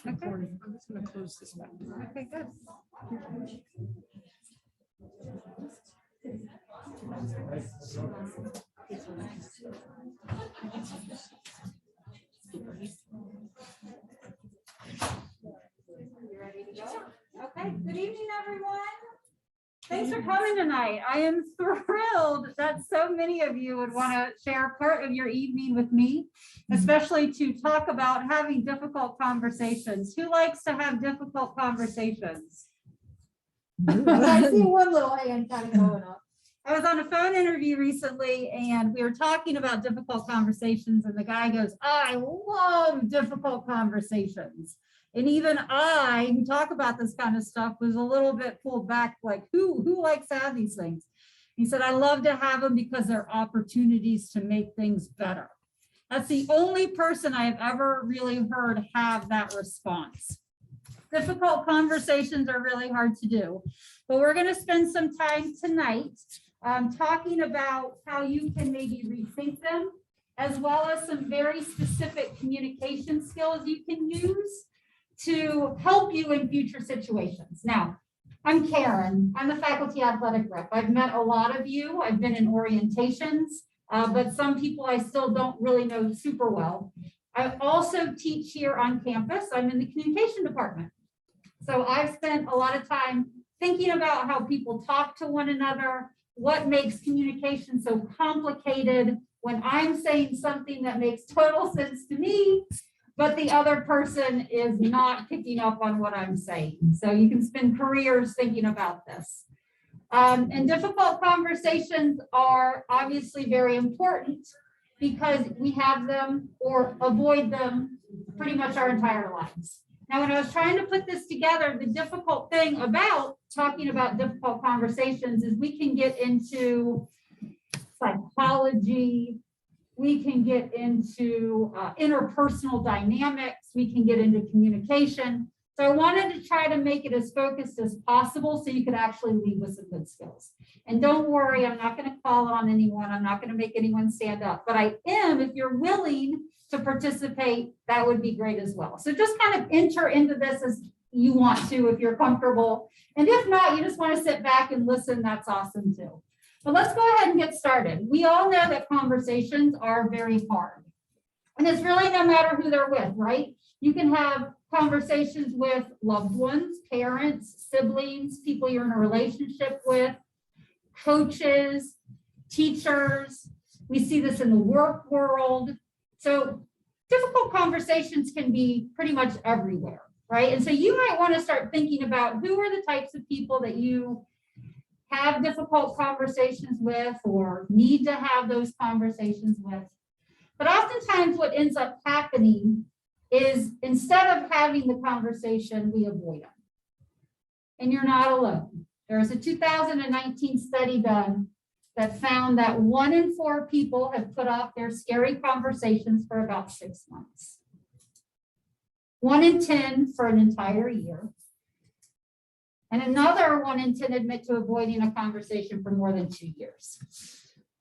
recording. I'm just going to close this back. Okay, good. You ready to go? Okay, good evening, everyone. Thanks for coming tonight. I am thrilled that so many of you would want to share part of your evening with me, especially to talk about having difficult conversations. Who likes to have difficult conversations? I see one little hand kind of going up. I was on a phone interview recently and we were talking about difficult conversations and the guy goes, I love difficult conversations. And even I, who talk about this kind of stuff, was a little bit pulled back, like who likes to have these things? He said, I love to have them because they're opportunities to make things better. That's the only person I have ever really heard have that response. Difficult conversations are really hard to do, but we're going to spend some time tonight talking about how you can maybe rethink them, as well as some very specific communication skills you can use to help you in future situations. Now, I'm Karen. I'm the faculty athletic rep. I've met a lot of you. I've been in orientations, but some people I still don't really know super well. I also teach here on campus. I'm in the communication department. So I've spent a lot of time thinking about how people talk to one another, what makes communication so complicated when I'm saying something that makes total sense to me, but the other person is not picking up on what I'm saying. So you can spend careers thinking about this. And difficult conversations are obviously very important because we have them or avoid them pretty much our entire lives. Now, when I was trying to put this together, the difficult thing about talking about difficult conversations is we can get into psychology, we can get into interpersonal dynamics, we can get into communication. So I wanted to try to make it as focused as possible so you could actually leave with some good skills. And don't worry, I'm not going to call on anyone. I'm not going to make anyone stand up, but I am, if you're willing to participate, that would be great as well. So just kind of enter into this as you want to, if you're comfortable. And if not, you just want to sit back and listen, that's awesome too. But let's go ahead and get started. We all know that conversations are very hard. And it's really no matter who they're with, right? You can have conversations with loved ones, parents, siblings, people you're in a relationship with, coaches, teachers. We see this in the work world. So difficult conversations can be pretty much everywhere, right? And so you might want to start thinking about who are the types of people that you have difficult conversations with or need to have those conversations with. But oftentimes what ends up happening is instead of having the conversation, we avoid them. And you're not alone. There was a 2019 study done that found that 1 in 4 people have put off their scary conversations for about 6 months. 1 in 10 for an entire year. And another 1 in 10 admit to avoiding a conversation for more than 2 years.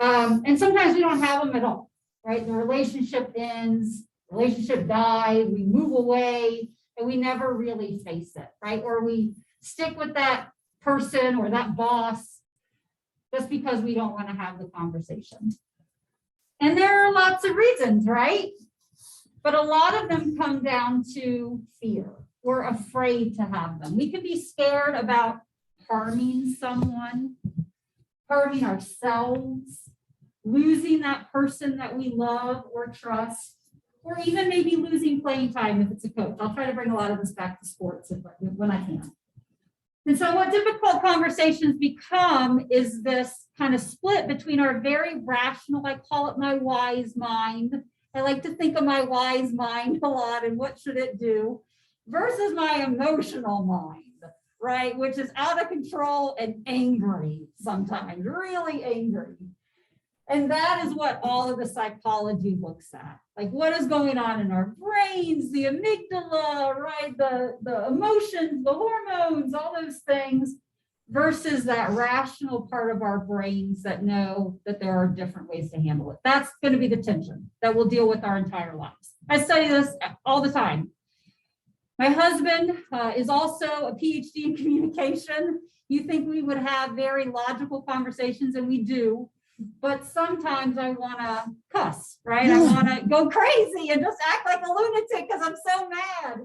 And sometimes we don't have them at all, right? The relationship ends, relationship dies, we move away, and we never really face it, right? Or we stick with that person or that boss just because we don't want to have the conversation. And there are lots of reasons, right? But a lot of them come down to fear. We're afraid to have them. We can be scared about harming someone, hurting ourselves, losing that person that we love or trust, or even maybe losing playing time if it's a coach. I'll try to bring a lot of this back to sports when I can. And so what difficult conversations become is this kind of split between our very rational, I call it my wise mind. I like to think of my wise mind a lot and what should it do, versus my emotional mind, right? Which is out of control and angry sometimes, really angry. And that is what all of the psychology looks at. Like what is going on in our brains, the amygdala, right? The emotions, the hormones, all those things, versus that rational part of our brains that know that there are different ways to handle it. That's going to be the tension that we'll deal with our entire lives. I study this all the time. My husband is also a PhD in communication. You think we would have very logical conversations, and we do, but sometimes I want to cuss, right? I want to go crazy and just act like a lunatic because I'm so mad.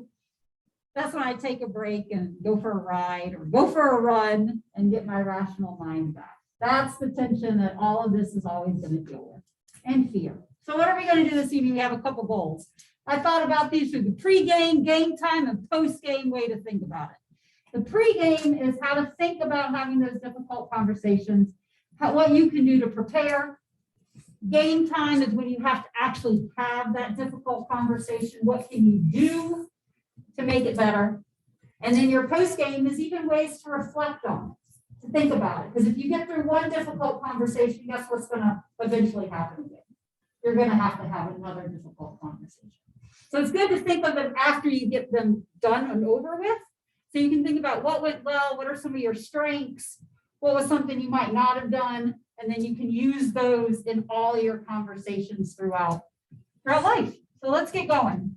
That's when I take a break and go for a ride or go for a run and get my rational mind back. That's the tension that all of this is always going to deal with, and fear. So what are we going to do this evening? We have a couple goals. I thought about these through the pregame, game time, and postgame way to think about it. The pregame is how to think about having those difficult conversations, what you can do to prepare. Game time is when you have to actually have that difficult conversation. What can you do to make it better? And then your postgame is even ways to reflect on it, to think about it. Because if you get through one difficult conversation, guess what's going to eventually happen again? You're going to have another difficult conversation. So it's good to think of it after you get them done and over with. So you can think about what went well, what are some of your strengths, what was something you might not have done, and then you can use those in all your conversations throughout life. So let's get going.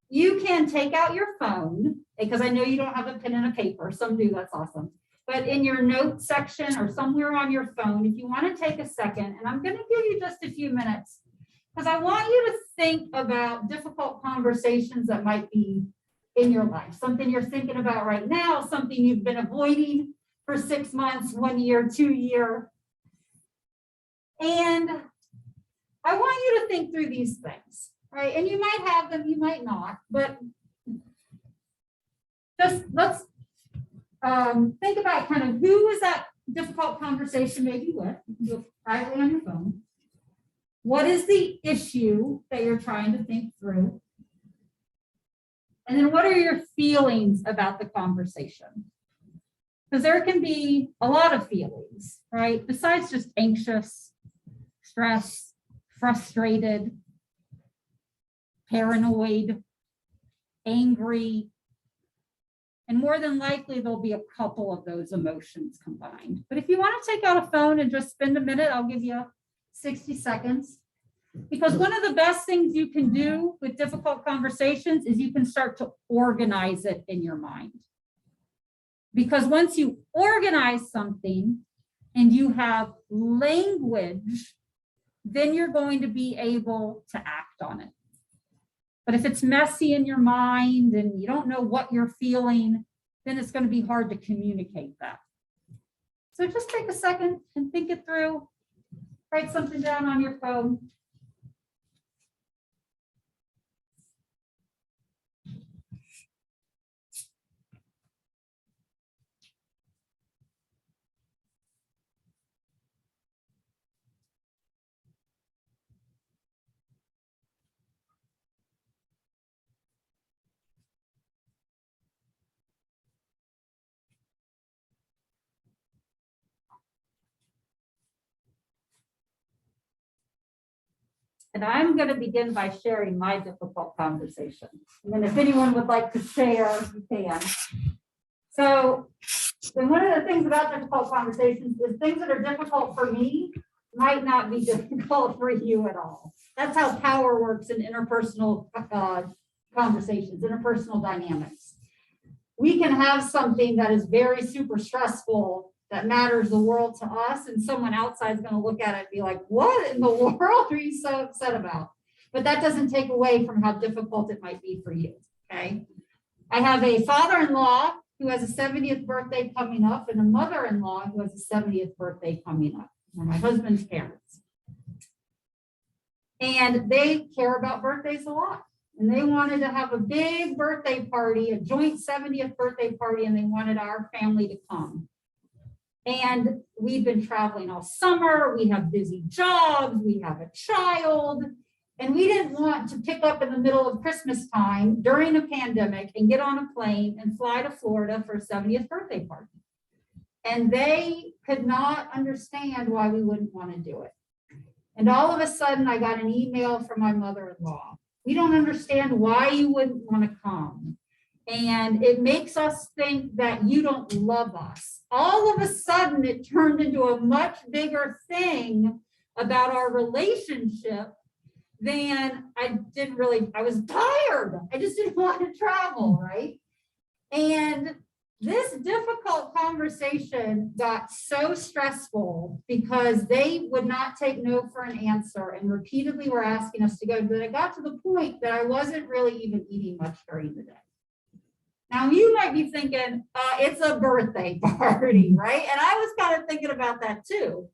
You can take out your phone, because I know you don't have a pen and a paper. Some do, that's awesome. But in your notes section or somewhere on your phone, if you want to take a second, and I'm going to give you just a few minutes, because I want you to think about difficult conversations that might be in your life, something you're thinking about right now, something you've been avoiding for 6 months, 1 year, 2 years. And I want you to think through these things, right? And you might have them, you might not, but just let's think about kind of who was that difficult conversation maybe with, do it privately on your phone. What is the issue that you're trying to think through? And then what are your feelings about the conversation? Because there can be a lot of feelings, right? Besides just anxious, stressed, frustrated, paranoid, angry, and more than likely there'll be a couple of those emotions combined. But if you want to take out a phone and just spend a minute, I'll give you 60 seconds. Because one of the best things you can do with difficult conversations is you can start to organize it in your mind. Because once you organize something and you have language, then you're going to be able to act on it. But if it's messy in your mind and you don't know what you're feeling, then it's going to be hard to communicate that. So just take a second and think it through. Write something down on your phone. And I'm going to begin by sharing my difficult conversation. And then if anyone would like to share, you can. So one of the things about difficult conversations is things that are difficult for me might not be difficult for you at all. That's how power works in interpersonal conversations, interpersonal dynamics. We can have something that is very super stressful that matters the world to us, and someone outside is going to look at it and be like, what in the world are you so upset about? But that doesn't take away from how difficult it might be for you, okay? I have a father-in-law who has a 70th birthday coming up and a mother-in-law who has a 70th birthday coming up. They're my husband's parents. And they care about birthdays a lot. And they wanted to have a big birthday party, a joint 70th birthday party, and they wanted our family to come. And we've been traveling all summer. We have busy jobs. We have a child. And we didn't want to pick up in the middle of Christmas time during a pandemic and get on a plane and fly to Florida for a 70th birthday party. And they could not understand why we wouldn't want to do it. And all of a sudden, I got an email from my mother-in-law. We don't understand why you wouldn't want to come. And it makes us think that you don't love us. All of a sudden, it turned into a much bigger thing about our relationship then I was tired. I just didn't want to travel, right? And this difficult conversation got so stressful because they would not take no for an answer and repeatedly were asking us to go, that it got to the point that I wasn't really even eating much during the day. Now you might be thinking, it's a birthday party, right? And I was kind of thinking about that too.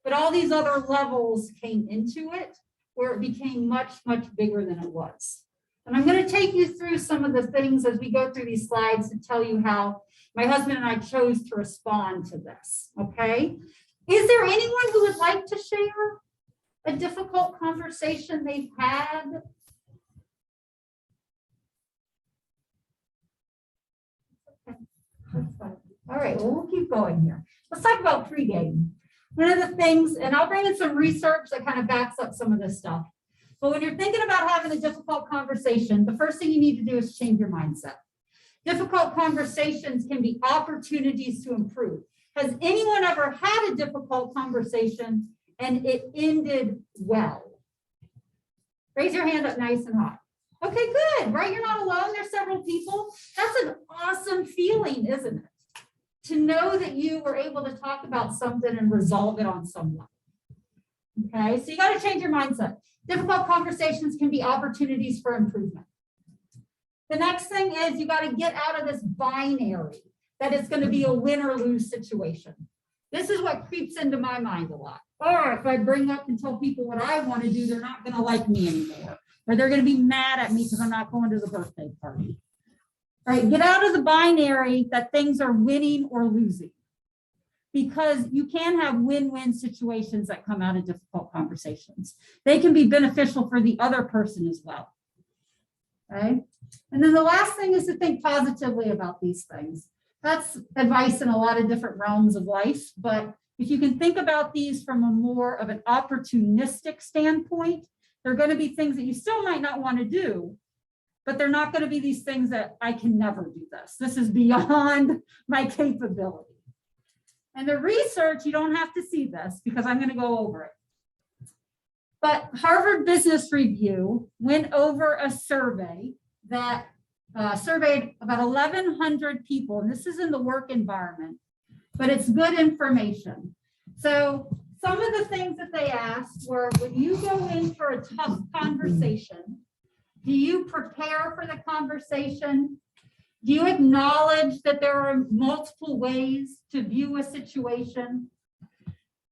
But all these other levels came into it where it became much, much bigger than it was. And I'm going to take you through some of the things as we go through these slides to tell you how my husband and I chose to respond to this, okay? Is there anyone who would like to share a difficult conversation they've had? Okay. All right, well, we'll keep going here. Let's talk about pregame. One of the things, and I'll bring in some research that kind of backs up some of this stuff. But when you're thinking about having a difficult conversation, the first thing you need to do is change your mindset. Difficult conversations can be opportunities to improve. Has anyone ever had a difficult conversation and it ended well? Raise your hand up nice and high. Okay, good, right? You're not alone. There's several people. That's an awesome feeling, isn't it? To know that you were able to talk about something and resolve it on some level. Okay, so you got to change your mindset. Difficult conversations can be opportunities for improvement. The next thing is you got to get out of this binary that it's going to be a win or lose situation. This is what creeps into my mind a lot. Or if I bring up and tell people what I want to do, they're not going to like me anymore. Or they're going to be mad at me because I'm not going to the birthday party. All right, get out of the binary that things are winning or losing. Because you can have win-win situations that come out of difficult conversations. They can be beneficial for the other person as well. Okay. And then the last thing is to think positively about these things. That's advice in a lot of different realms of life, but if you can think about these from a more of an opportunistic standpoint, they're going to be things that you still might not want to do, but they're not going to be these things that I can never do this. This is beyond my capability. And the research, you don't have to see this because I'm going to go over it. But Harvard Business Review went over a survey that surveyed about 1,100 people, and this is in the work environment, but it's good information. So some of the things that they asked were, when you go in for a tough conversation, do you prepare for the conversation? Do you acknowledge that there are multiple ways to view a situation?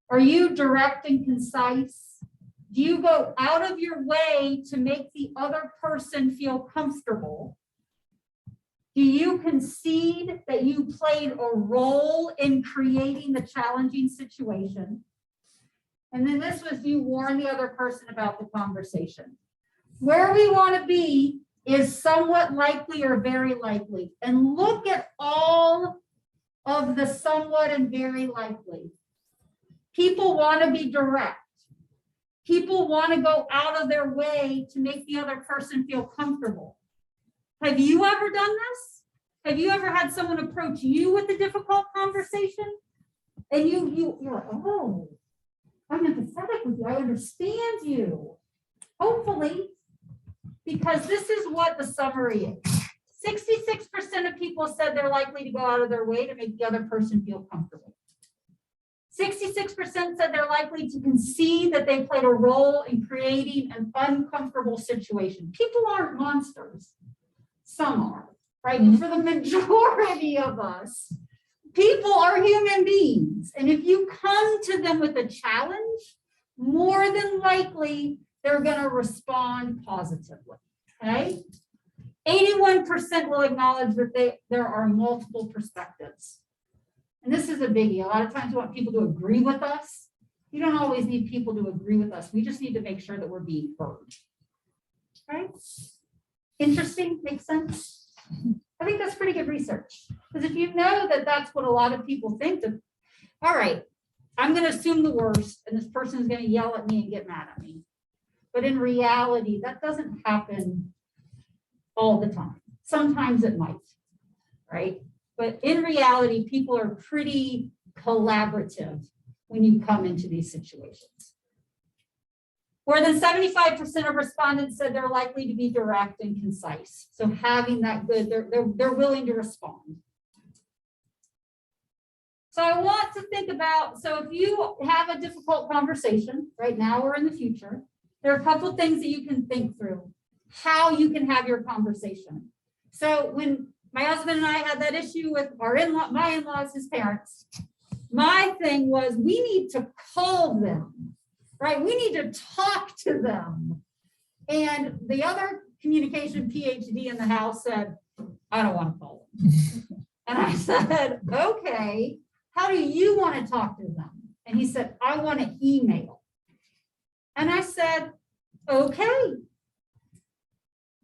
Are you direct and concise? Do you go out of your way to make the other person feel comfortable? Do you concede that you played a role in creating the challenging situation? And then this was, you warn the other person about the conversation. Where we want to be is somewhat likely or very likely. And look at all of the somewhat and very likely. People want to be direct. People want to go out of their way to make the other person feel comfortable. Have you ever done this? Have you ever had someone approach you with a difficult conversation? And you're like, oh, I'm empathetic with you. I understand you. Hopefully, because this is what the summary is. 66% of people said they're likely to go out of their way to make the other person feel comfortable. 66% said they're likely to concede that they played a role in creating an uncomfortable situation. People aren't monsters. Some are, right? Mm-hmm. For the majority of us, people are human beings. And if you come to them with a challenge, more than likely, they're going to respond positively, okay? 81% will acknowledge that there are multiple perspectives. And this is a biggie. A lot of times we want people to agree with us. You don't always need people to agree with us. We just need to make sure that we're being heard. Right? Interesting? Makes sense? I think that's pretty good research. Because if you know that that's what a lot of people think, that, all right, I'm going to assume the worst, and this person is going to yell at me and get mad at me. But in reality, that doesn't happen all the time. Sometimes it might, right? But in reality, people are pretty collaborative when you come into these situations. More than 75% of respondents said they're likely to be direct and concise. So having that good, they're willing to respond. So I want to think about, so if you have a difficult conversation right now or in the future, there are a couple things that you can think through, how you can have your conversation. So when my husband and I had that issue with my in-laws, his parents, my thing was we need to call them, right? We need to talk to them. And the other communication PhD in the house said, I don't want to call them. And I said, okay, how do you want to talk to them? And he said, I want to email. And I said, okay.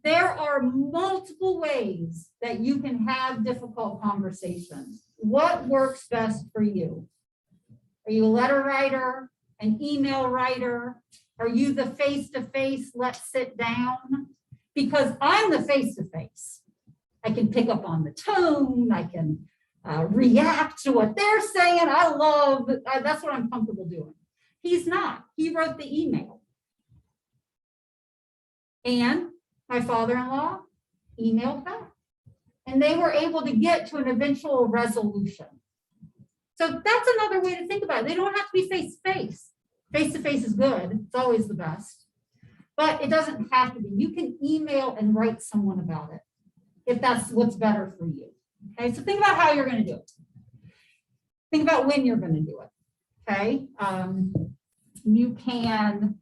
There are multiple ways that you can have difficult conversations. What works best for you? Are you a letter writer, an email writer? Are you the face-to-face, let's sit down? Because I'm the face-to-face. I can pick up on the tone. I can react to what they're saying. That's what I'm comfortable doing. He's not. He wrote the email. And my father-in-law emailed back. And they were able to get to an eventual resolution. So that's another way to think about it. They don't have to be face-to-face. Face-to-face is good. It's always the best. But it doesn't have to be. You can email and write someone about it if that's what's better for you. Okay, so think about how you're going to do it. Think about when you're going to do it. Okay, you can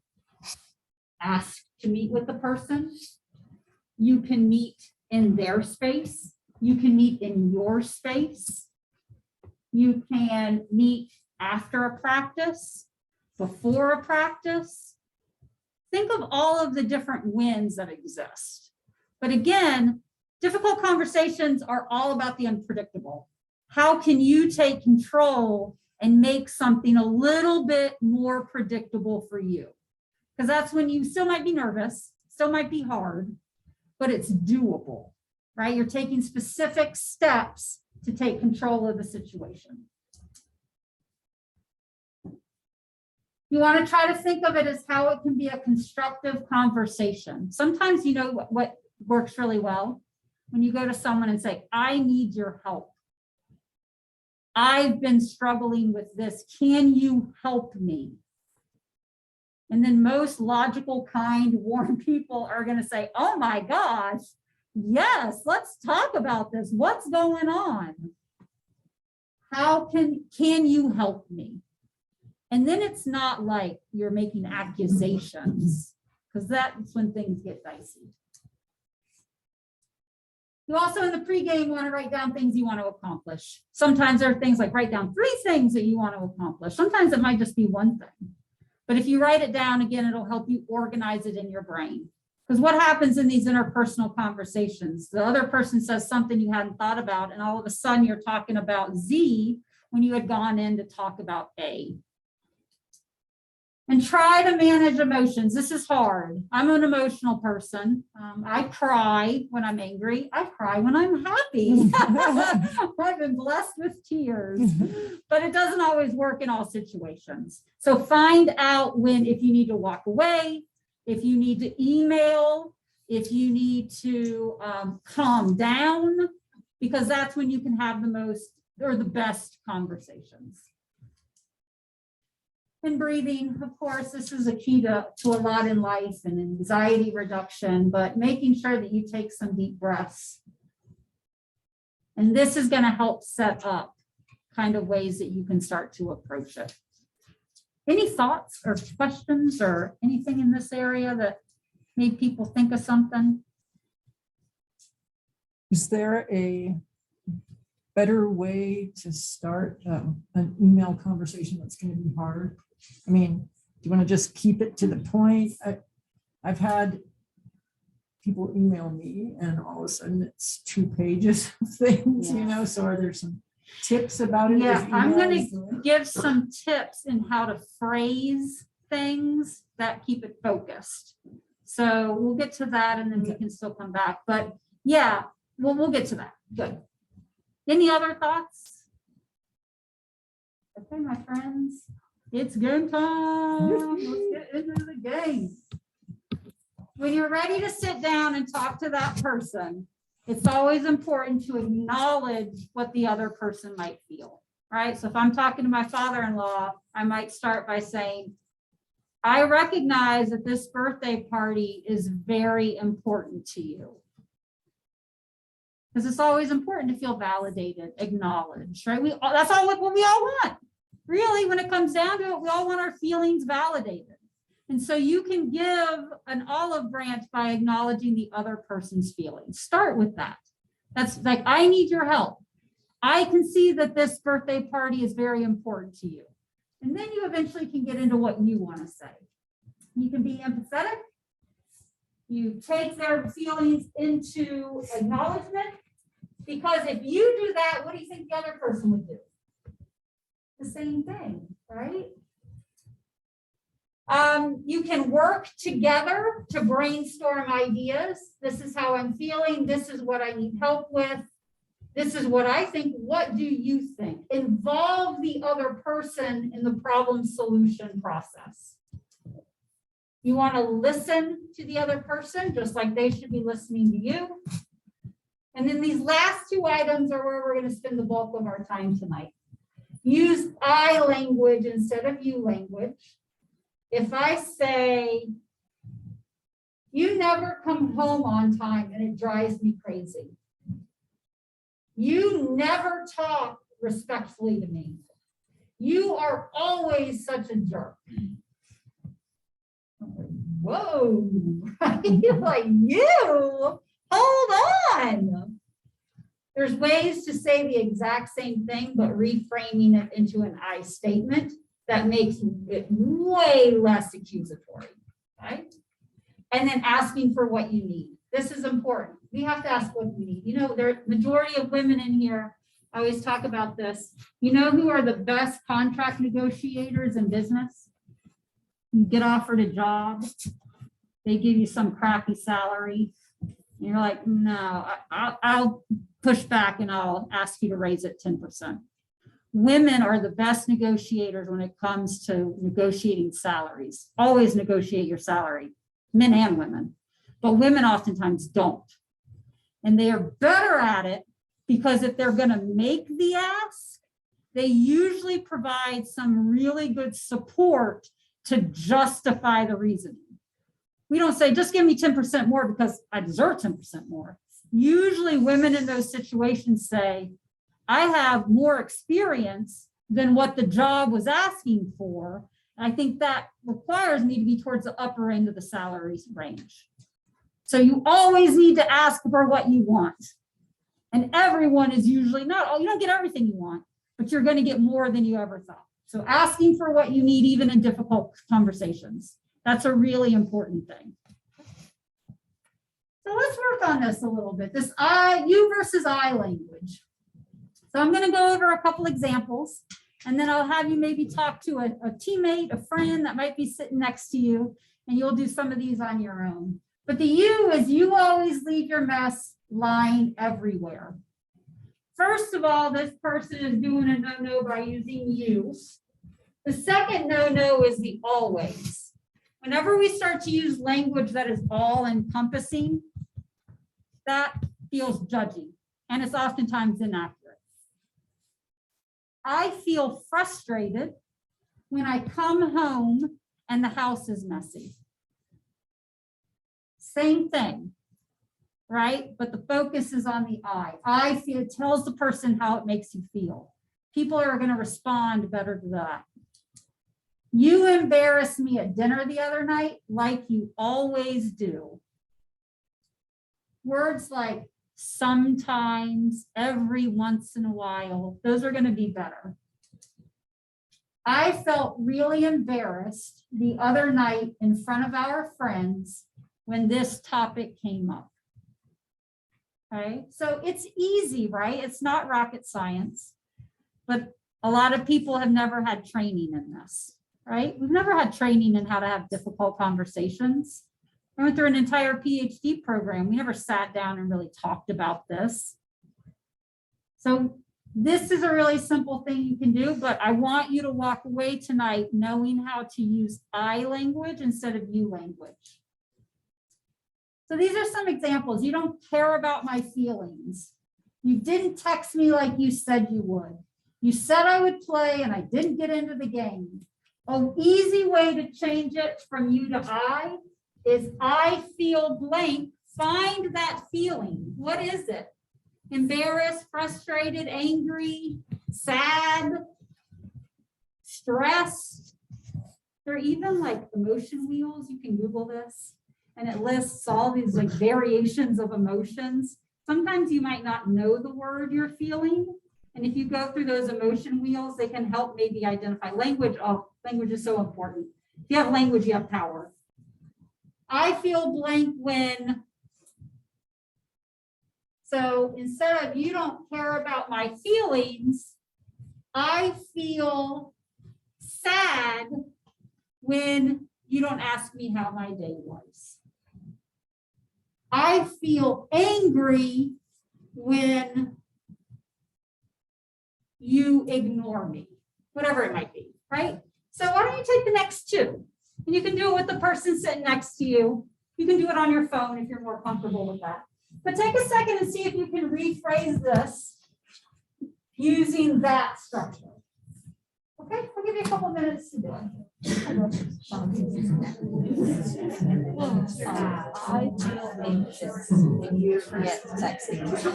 ask to meet with the person. You can meet in their space. You can meet in your space. You can meet after a practice, before a practice. Think of all of the different wins that exist. But again, difficult conversations are all about the unpredictable. How can you take control and make something a little bit more predictable for you? Because that's when you still might be nervous, still might be hard, but it's doable, right? You're taking specific steps to take control of the situation. You want to try to think of it as how it can be a constructive conversation. Sometimes, you know what works really well? When you go to someone and say, I need your help. I've been struggling with this. Can you help me? And then most logical, kind, warm people are going to say, oh my gosh, yes, let's talk about this. What's going on? How can you help me? And then it's not like you're making accusations, because that's when things get dicey. You also in the pregame want to write down things you want to accomplish. Sometimes there are things like write down 3 things that you want to accomplish. Sometimes it might just be one thing. But if you write it down, again, it'll help you organize it in your brain. Because what happens in these interpersonal conversations, the other person says something you hadn't thought about, and all of a sudden you're talking about Z when you had gone in to talk about A. And try to manage emotions. This is hard. I'm an emotional person. I cry when I'm angry. I cry when I'm happy. I've been blessed with tears, but it doesn't always work in all situations. So find out if you need to walk away, if you need to email, if you need to calm down, because that's when you can have the most or the best conversations. And breathing, of course, this is a key to a lot in life and anxiety reduction, but making sure that you take some deep breaths. And this is going to help set up kind of ways that you can start to approach it. Any thoughts or questions or anything in this area that made people think of something? Is there a better way to start an email conversation that's going to be hard? I mean, do you want to just keep it to the point? I've had people email me and all of a sudden it's 2 pages of things, you know, so are there some tips about it? Yeah, I'm going to give some tips in how to phrase things that keep it focused. So we'll get to that and then we can still come back. But yeah, we'll get to that. Good. Any other thoughts? Okay, my friends. It's game time. Let's get into the game. When you're ready to sit down and talk to that person, it's always important to acknowledge what the other person might feel, right? So if I'm talking to my father-in-law, I might start by saying, I recognize that this birthday party is very important to you. Because it's always important to feel validated, acknowledged, right? That's all what we all want. Really, when it comes down to it, we all want our feelings validated. And so you can give an olive branch by acknowledging the other person's feelings. Start with that. That's like, I need your help. I can see that this birthday party is very important to you. And then you eventually can get into what you want to say. You can be empathetic. You take their feelings into acknowledgement. Because if you do that, what do you think the other person would do? The same thing, right? You can work together to brainstorm ideas. This is how I'm feeling. This is what I need help with. This is what I think. What do you think? Involve the other person in the problem solution process. You want to listen to the other person just like they should be listening to you. And then these last two items are where we're going to spend the bulk of our time tonight. Use I language instead of you language. If I say, you never come home on time and it drives me crazy. You never talk respectfully to me. You are always such a jerk. Whoa, like you, hold on. There's ways to say the exact same thing, but reframing it into an I statement that makes it way less accusatory, right? And then asking for what you need. This is important. We have to ask what we need. You know, the majority of women in here, I always talk about this. You know who are the best contract negotiators in business? You get offered a job, they give you some crappy salary. And you're like, no, I'll push back and I'll ask you to raise it 10%. Women are the best negotiators when it comes to negotiating salaries. Always negotiate your salary, men and women, but women oftentimes don't. And they are better at it because if they're going to make the ask, they usually provide some really good support to justify the reasoning. We don't say, just give me 10% more because I deserve 10% more. Usually women in those situations say, I have more experience than what the job was asking for. I think that requires me to be towards the upper end of the salary range. So you always need to ask for what you want. And everyone is usually not, oh, you don't get everything you want, but you're going to get more than you ever thought. So asking for what you need, even in difficult conversations, that's a really important thing. So let's work on this a little bit, this you versus I language. So I'm going to go over a couple examples, and then I'll have you maybe talk to a teammate, a friend that might be sitting next to you, and you'll do some of these on your own. But the you is you always leave your mess lying everywhere. First of all, this person is doing a no-no by using you. The second no-no is the always. Whenever we start to use language that is all-encompassing, that feels judgy, and it's oftentimes inaccurate. I feel frustrated when I come home and the house is messy. Same thing, right? But the focus is on the I feel, it tells the person how it makes you feel. People are going to respond better to that. You embarrassed me at dinner the other night like you always do. Words like sometimes, every once in a while, those are going to be better. I felt really embarrassed the other night in front of our friends when this topic came up. Okay, so it's easy, right? It's not rocket science, but a lot of people have never had training in this, right? We've never had training in how to have difficult conversations. I went through an entire PhD program. We never sat down and really talked about this. So This is a really simple thing you can do, but I want you to walk away tonight knowing how to use I language instead of you language. So these are some examples. You don't care about my feelings. You didn't text me like you said you would. You said I would play and I didn't get into the game. An easy way to change it from you to I is I feel blank. Find that feeling. What is it? Embarrassed, frustrated, angry, sad, stressed. There are even like emotion wheels. You can Google this and it lists all these like variations of emotions. Sometimes you might not know the word you're feeling. And if you go through those emotion wheels, they can help maybe identify language. Oh, language is so important. If you have language, you have power. I feel blank when. So instead of you don't care about my feelings, I feel sad when you don't ask me how my day was. I feel angry when you ignore me, whatever it might be, right? So why don't you take the next two? And you can do it with the person sitting next to you. You can do it on your phone if you're more comfortable with that. But take a second and see if you can rephrase this using that structure. Okay, I'll give you a couple minutes to do it. I feel anxious when you forget to text me. That's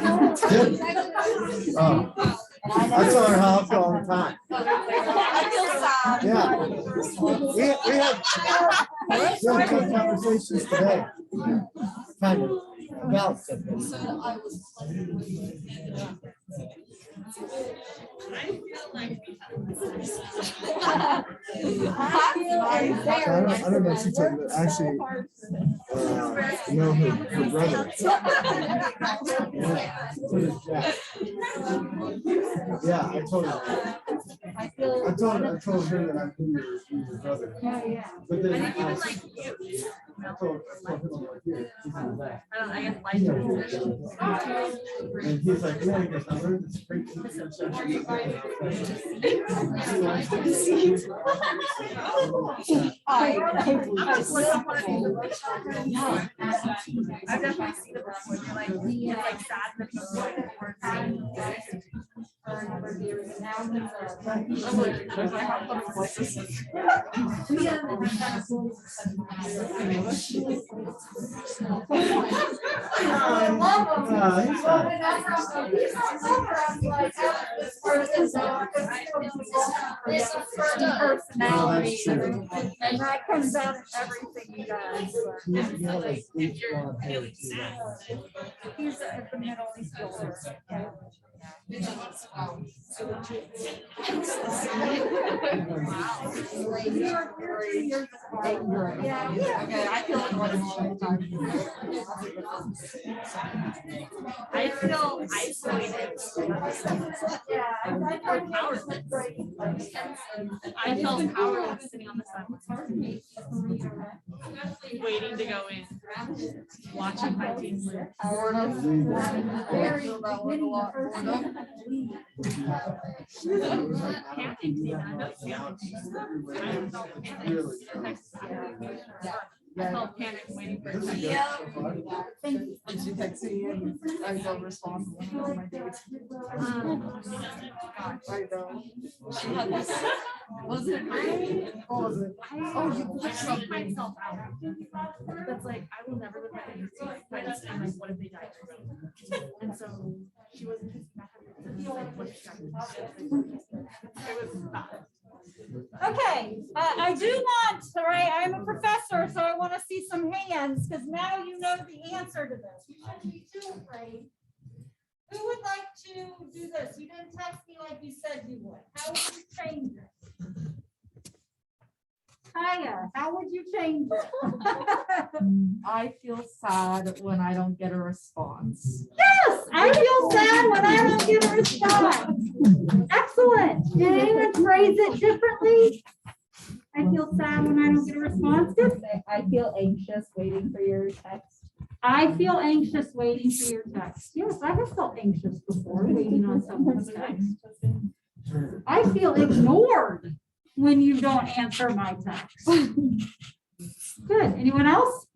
how I feel all the time. I feel sad. Yeah. We had good conversations today. Kind of about something. I don't know if she told me, actually, no, her brother. Yeah, I told her. I told her that I knew your brother. Yeah. But then I told him like, here, he's in the back. I guess life. And he's like, yeah, he goes, I learned this great. I've definitely seen it before. You're like, it's like sad that people Personality, and that comes out of everything he does. if you're feeling sad. He's at the middle, he's older. Yeah. Okay, I feel like one all the time. I feel isolated. Yeah, I felt powerless sitting on the sidewalk. Waiting to go in. Watching my team lose. I felt panic waiting for it. Thank you. When she texted me and I don't respond to one of my dates. I know. She had this. Was it great? What was it? I freaked myself out. That's like, I will never live my life to my friends and like, what if they die tomorrow? And so she wasn't just back like, what if she died? It was bad. Okay, I do want, all right, I'm a professor, so I want to see some hands because now you know the answer to this. You shouldn't be too afraid. Who would like to do this? You didn't text me like you said you would. How would you change it? Kaya, how would you change it? I feel sad when I don't get a response. Yes, I feel sad when I don't get a response. Excellent. Did anyone phrase it differently? I feel sad when I don't get a response. Good. I feel anxious waiting for your text. I feel anxious waiting for your text. Yes, I have felt anxious before waiting on someone's text. I feel ignored when you don't answer my text. Good. Anyone else?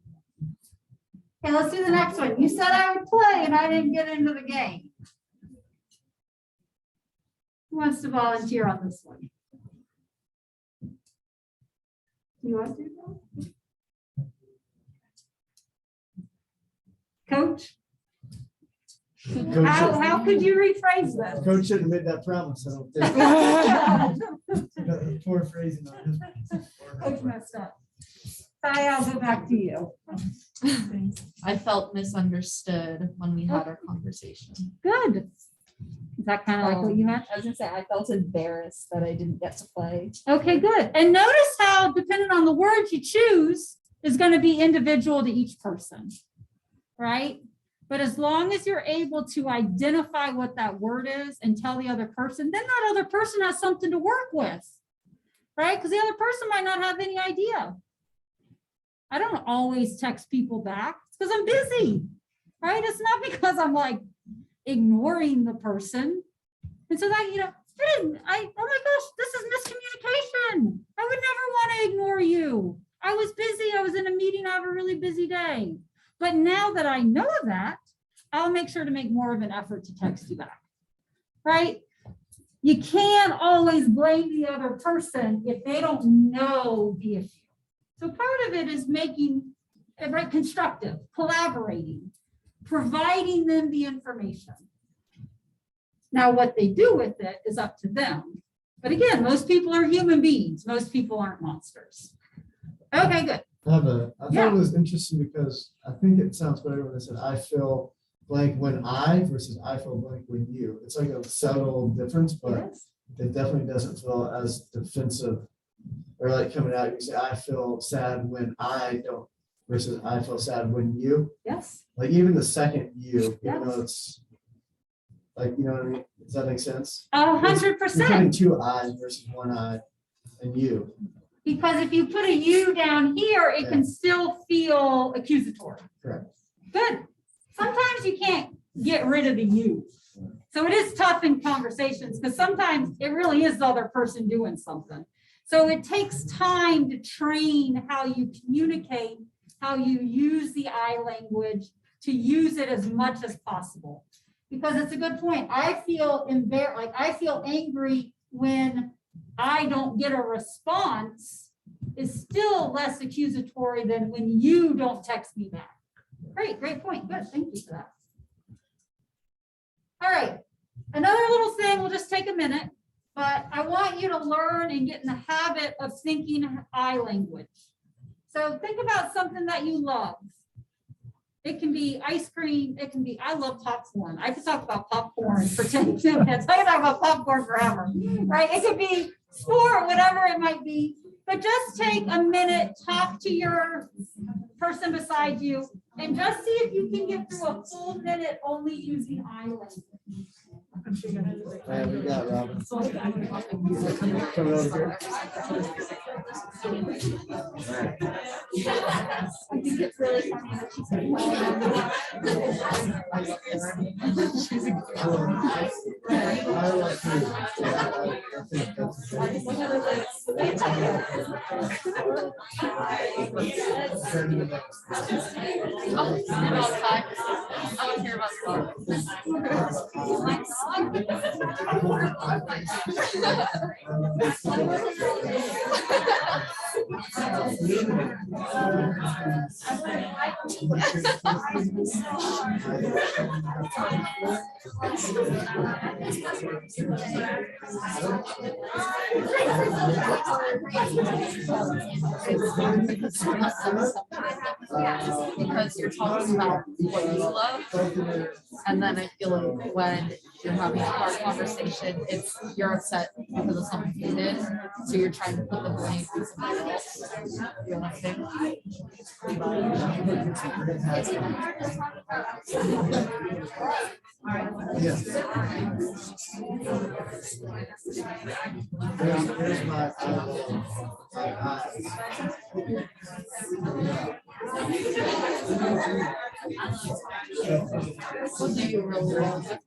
Okay, let's do the next one. You said I would play and I didn't get into the game. Who wants to volunteer on this one? You want to do that? Coach? How could you rephrase this? Coach shouldn't have made that promise, I don't think. Got the poor phrasing on his. Coach messed up. Ty, I'll go back to you. I felt misunderstood when we had our conversation. Good. Is that kind of like what you meant? I was gonna say, I felt embarrassed that I didn't get to play. Okay, good. And notice how, depending on the words you choose, is going to be individual to each person, right? But as long as you're able to identify what that word is and tell the other person, then that other person has something to work with, right? Because the other person might not have any idea. I don't always text people back because I'm busy, right? It's not because I'm like ignoring the person. And so that, oh my gosh, this is miscommunication. I would never want to ignore you. I was busy. I was in a meeting. I have a really busy day. But now that I know that, I'll make sure to make more of an effort to text you back, right? You can't always blame the other person if they don't know the issue. So part of it is making it right, constructive, collaborating, providing them the information. Now, what they do with it is up to them. But again, most people are human beings. Most people aren't monsters. Okay, good. I thought it was interesting because I think it sounds better when I said I feel blank when I versus I feel blank when you. It's like a subtle difference, but it definitely doesn't feel as defensive or like coming out. You say I feel sad when I don't versus I feel sad when you. Yes. Like even the second you, Yes. even though it's like, you know what I mean? Does that make sense? 100%. You're putting two I's versus one I and you. Because if you put a you down here, it can still feel accusatory. Correct. Good. Sometimes you can't get rid of the you. So it is tough in conversations because sometimes it really is the other person doing something. So it takes time to train how you communicate, how you use the I language, to use it as much as possible. Because it's a good point. I feel embarrassed, like I feel angry when I don't get a response is still less accusatory than when you don't text me back. Great point. Good. Thank you for that. All right. Another little thing, we'll just take a minute, but I want you to learn and get in the habit of thinking I language. So think about something that you love. It can be ice cream. It can be, I love popcorn. I could talk about popcorn for 10 minutes. I could talk about popcorn forever, right? It could be sport, whatever it might be. But just take a minute, talk to your person beside you, and just see if you can get through a full minute only using I language. Yeah, we got Robin. Coming over here. I think it's really funny that she said, I like you. I think I want to hear about love. Because you're talking about what you love, and then I feel like when you're having a hard conversation, you're upset because of something you did, so you're trying to put the blame on somebody else. You know what I'm saying? Here's my eyes. What do you really love?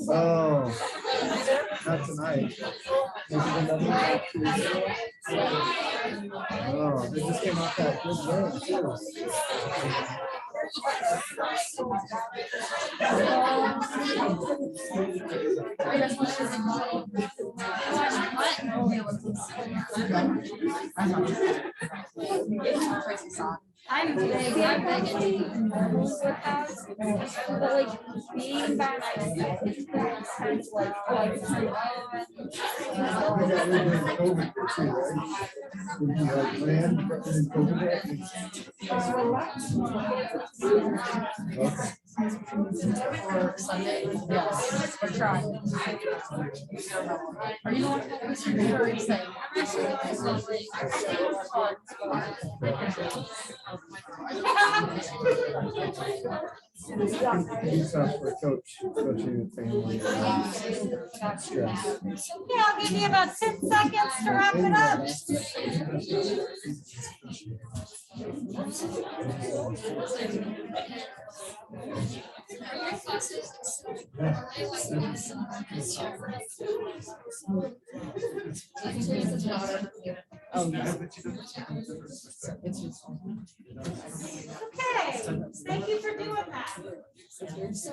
Oh, not tonight. Maybe another night, Tuesday. Oh, they just came off that good game too. I'm big, normal with that, but like being by myself, it's kind of like, oh, I can turn it on. We got rid of COVID too, right? Did you like land in COVID? Okay. Or Sunday? Yes, we're trying. Are you going to listen to her say? It's tough for a coach, especially with family. Stress. Okay, I'll give you about 10 seconds to wrap it up. Oh, yeah. Okay, thank you for doing that. Takes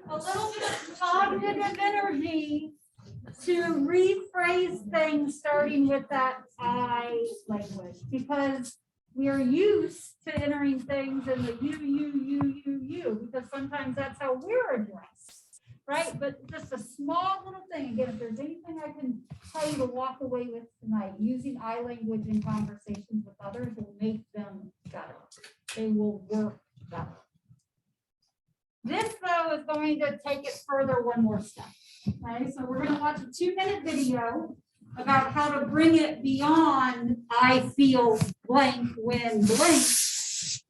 a little bit of cognitive energy to rephrase things starting with that I language, because we are used to entering things in the you, because sometimes that's how we're addressed, right? But just a small little thing, again, if there's anything I can tell you to walk away with tonight, using I language in conversations with others will make them better. They will work better. This, though, is going to take it further one more step. Okay, so we're going to watch a 2-minute video about how to bring it beyond I feel blank when blank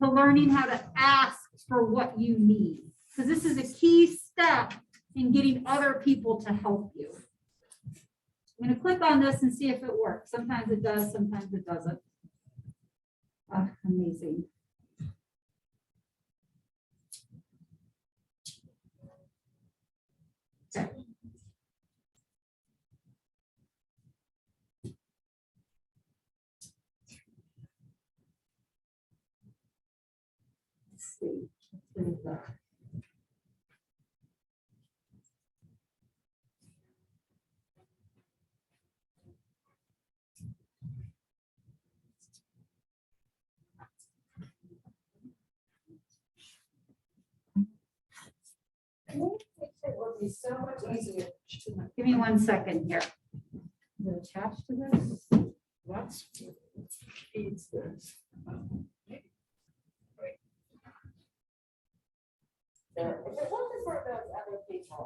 to learning how to ask for what you need. Because this is a key step in getting other people to help you. I'm going to click on this and see if it works. Sometimes it does, sometimes it doesn't. Amazing. Okay. Let's see. Let's do that. It would be so much easier. Give me 1 second here. Is it attached to this? What feeds this? There. If it wasn't for those other people.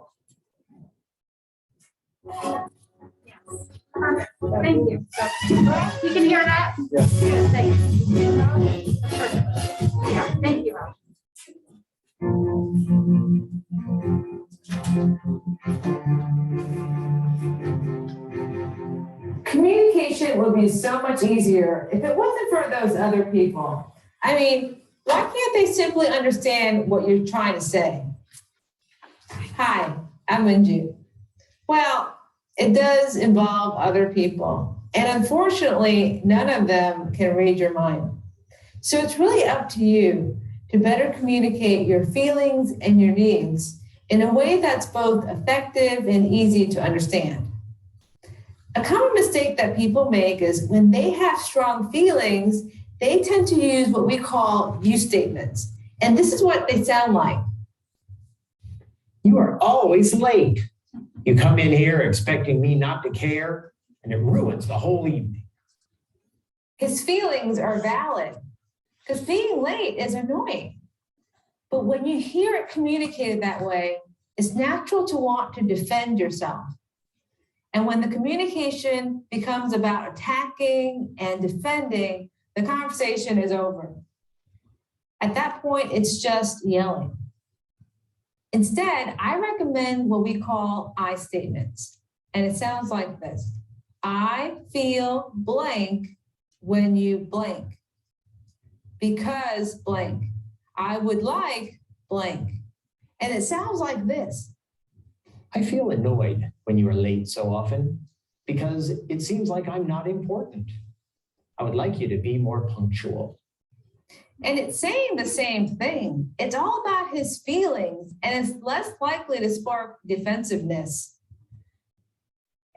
Thank you. You can hear that? Yes. Good, thanks. Perfect. Yeah, thank you, Rob. Communication would be so much easier if it wasn't for those other people. I mean, why can't they simply understand what you're trying to say? Hi, I'm Minju. Well, it does involve other people, and unfortunately, none of them can read your mind. So it's really up to you to better communicate your feelings and your needs in a way that's both effective and easy to understand. A common mistake that people make is when they have strong feelings, they tend to use what we call you statements. And this is what they sound like. You are always late. You come in here expecting me not to care, and it ruins the whole evening. His feelings are valid because being late is annoying. But when you hear it communicated that way, It's natural to want to defend yourself. And when the communication becomes about attacking and defending, the conversation is over. At that point, it's just yelling. Instead, I recommend what we call I statements. And it sounds like this. I feel blank when you blank. Because blank. I would like blank. And it sounds like this. I feel annoyed when you are late so often because it seems like I'm not important. I would like you to be more punctual. And it's saying the same thing. It's all about his feelings, and it's less likely to spark defensiveness.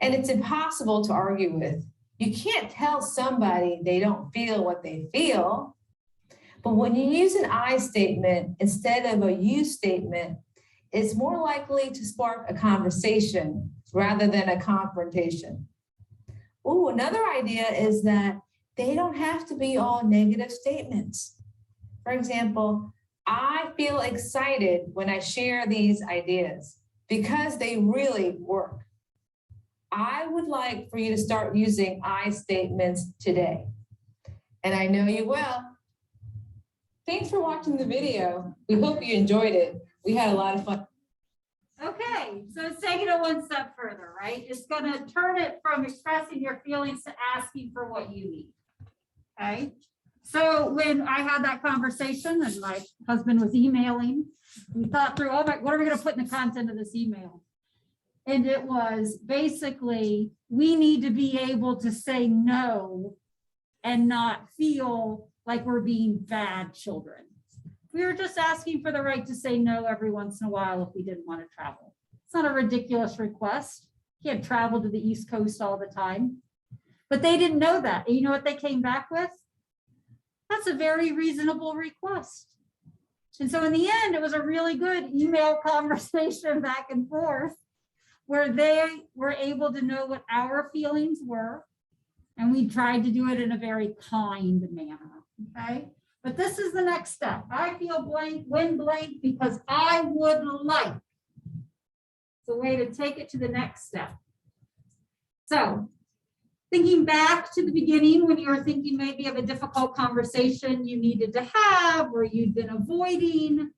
And it's impossible to argue with. You can't tell somebody they don't feel what they feel. But when you use an I statement instead of a you statement, it's more likely to spark a conversation rather than a confrontation. Oh, another idea is that they don't have to be all negative statements. For example, I feel excited when I share these ideas because they really work. I would like for you to start using I statements today. And I know you will. Thanks for watching the video. We hope you enjoyed it. We had a lot of fun. Okay, so it's taking it one step further, right? It's gonna turn it from expressing your feelings to asking for what you need. Okay, so when I had that conversation and my husband was emailing, we thought through, oh my, what are we gonna put in the content of this email? And it was basically, we need to be able to say no and not feel like we're being bad children. We were just asking for the right to say no every once in a while if we didn't want to travel. It's not a ridiculous request. You can't travel to the East Coast all the time. But they didn't know that. And you know what they came back with? That's a very reasonable request. And so in the end, it was a really good email conversation back and forth where they were able to know what our feelings were. And we tried to do it in a very kind manner, okay? But this is the next step. I feel blank when blank because I would like. It's a way to take it to the next step. So thinking back to the beginning when you were thinking maybe of a difficult conversation you needed to have or you'd been avoiding,